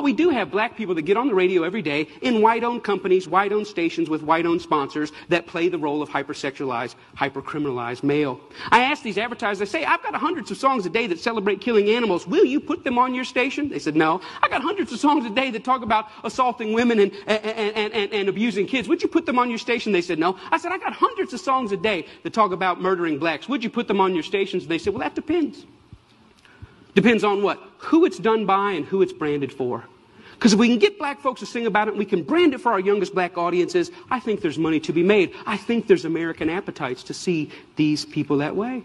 we do have black people that get on the radio every day in white-owned companies, white-owned stations with white-owned sponsors that play the role of hypersexualized, hypercriminalized male. I ask these advertisers, I say, I've got hundreds of songs a day that celebrate killing animals. Will you put them on your station? They said, no. I got hundreds of songs a day that talk about assaulting women and abusing kids. Would you put them on your station? They said, no. I said, I got hundreds of songs a day that talk about murdering blacks. Would you put them on your stations? They said, well, that depends. Depends on what? Who it's done by and who it's branded for. Because if we can get black folks to sing about it and we can brand it for our youngest black audiences, I think there's money to be made. I think there's American appetites to see these people that way.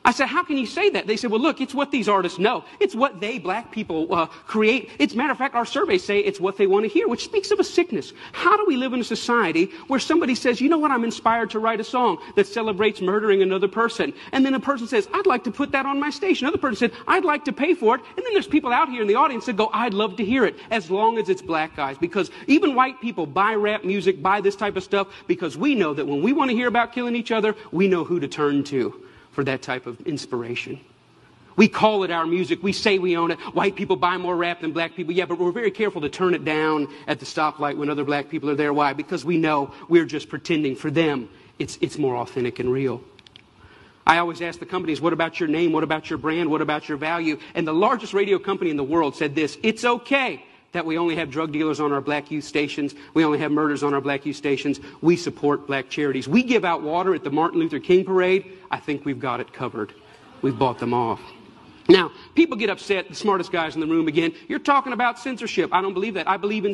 I said, how can you say that? They said, well, look, it's what these artists know. It's what they, black people, create. It's, matter of fact, our surveys say it's what they want to hear, which speaks of a sickness. How do we live in a society where somebody says, you know what, I'm inspired to write a song that celebrates murdering another person. And then a person says, I'd like to put that on my station. Another person said, I'd like to pay for it. And then there's people out here in the audience that go, I'd love to hear it, as long as it's black guys. Because even white people buy rap music, buy this type of stuff, because we know that when we want to hear about killing each other, we know who to turn to for that type of inspiration. We call it our music. We say we own it. White people buy more rap than black people. Yeah, but we're very careful to turn it down at the stoplight when other black people are there. Why? Because we know we're just pretending. For them, it's more authentic and real. I always ask the companies, what about your name? What about your brand? What about your value? And the largest radio company in the world said this: it's okay that we only have drug dealers on our black youth stations. We only have murders on our black youth stations. We support black charities. We give out water at the Martin Luther King parade. I think we've got it covered. We've bought them off. Now, people get upset, the smartest guys in the room again. You're talking about censorship. I don't believe that. I believe in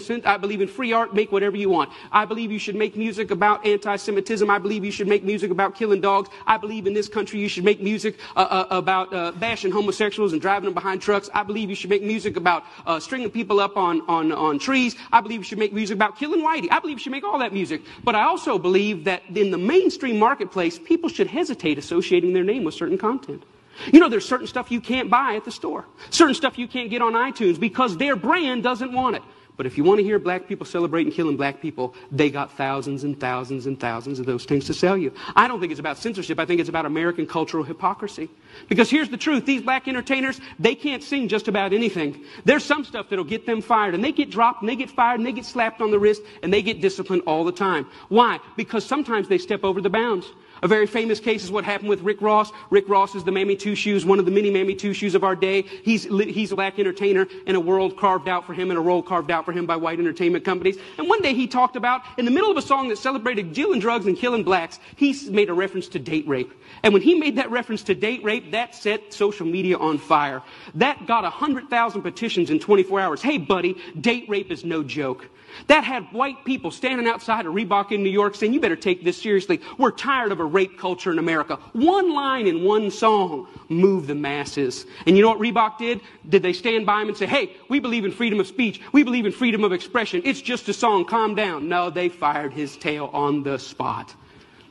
free art. Make whatever you want. I believe you should make music about anti-Semitism. I believe you should make music about killing dogs. I believe in this country you should make music about bashing homosexuals and driving them behind trucks. I believe you should make music about stringing people up on trees. I believe you should make music about killing whitey. I believe you should make all that music. But I also believe that in the mainstream marketplace, people should hesitate associating their name with certain content. You know, there's certain stuff you can't buy at the store. Certain stuff you can't get on iTunes because their brand doesn't want it. But if you want to hear black people celebrating killing black people, they got thousands and thousands and thousands of those things to sell you. I don't think it's about censorship. I think it's about American cultural hypocrisy. Because here's the truth. These black entertainers, they can't sing just about anything. There's some stuff that'll get them fired. And they get dropped, and they get fired, and they get slapped on the wrist, and they get disciplined all the time. Why? Because sometimes they step over the bounds. A very famous case is what happened with Rick Ross. Rick Ross is the Mammy Two Shoes, one of the many Mammy Two Shoes of our day. He's a black entertainer in a world carved out for him, and a role carved out for him by white entertainment companies. And one day he talked about, in the middle of a song that celebrated dealing drugs and killing blacks, he made a reference to date rape. And when he made that reference to date rape, that set social media on fire. That got 100,000 petitions in 24 hours. Hey, buddy, date rape is no joke. That had white people standing outside of Reebok in New York saying, you better take this seriously. We're tired of a rape culture in America. One line in one song moved the masses. And you know what Reebok did? Did they stand by him and say, hey, we believe in freedom of speech. We believe in freedom of expression. It's just a song. Calm down. No, they fired his tail on the spot.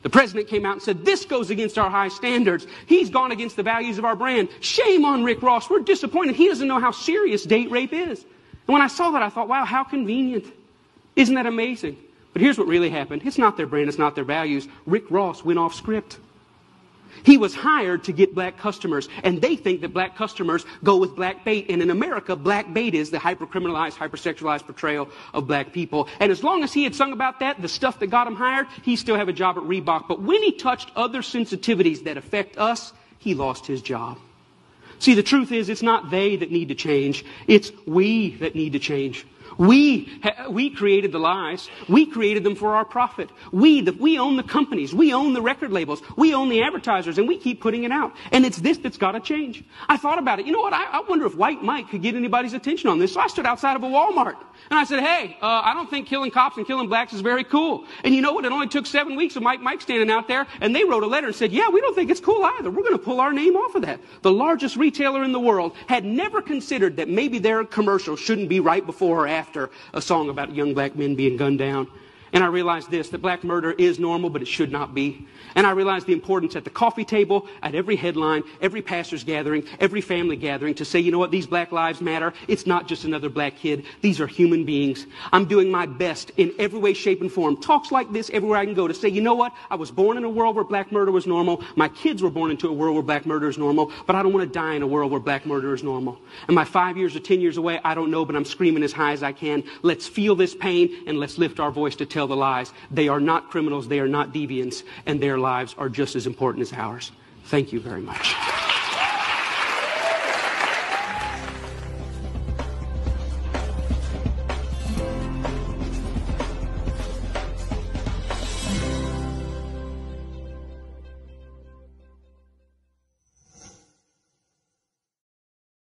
The president came out and said, this goes against our high standards. He's gone against the values of our brand. Shame on Rick Ross. We're disappointed. He doesn't know how serious date rape is. And when I saw that, I thought, wow, how convenient. Isn't that amazing? But here's what really happened. It's not their brand, it's not their values. Rick Ross went off script. He was hired to get black customers, and they think that black customers go with black bait. And in America, black bait is the hyper-criminalized, hypersexualized portrayal of black people. And as long as he had sung about that, the stuff that got him hired, he still have a job at Reebok. But when he touched other sensitivities that affect us, he lost his job. See, the truth is, it's not they that need to change. It's we that need to change. We created the lies. We created them for our profit. We own the companies. We own the record labels. We own the advertisers, and we keep putting it out. And it's this that's got to change. I thought about it. You know what? I wonder if White Mike could get anybody's attention on this. So I stood outside of a Walmart, and I said, hey, I don't think killing cops and killing blacks is very cool. And you know what? It only took 7 weeks of Mike standing out there, and they wrote a letter and said, yeah, we don't think it's cool either. We're going to pull our name off of that. The largest retailer in the world had never considered that maybe their commercial shouldn't be right before or after a song about young black men being gunned down. And I realized this, that black murder is normal, but it should not be. And I realized the importance at the coffee table, at every headline, every pastor's gathering, every family gathering to say, you know what, these black lives matter. It's not just another black kid. These are human beings. I'm doing my best in every way, shape, and form. Talks like this everywhere I can go to say, you know what, I was born in a world where black murder was normal. My kids were born into a world where black murder is normal, but I don't want to die in a world where black murder is normal. Am I 5 years or 10 years away? I don't know, but I'm screaming as high as I can. Let's feel this pain and let's lift our voice to tell the lies. They are not criminals, they are not deviants, and their lives are just as important as ours. Thank you very much.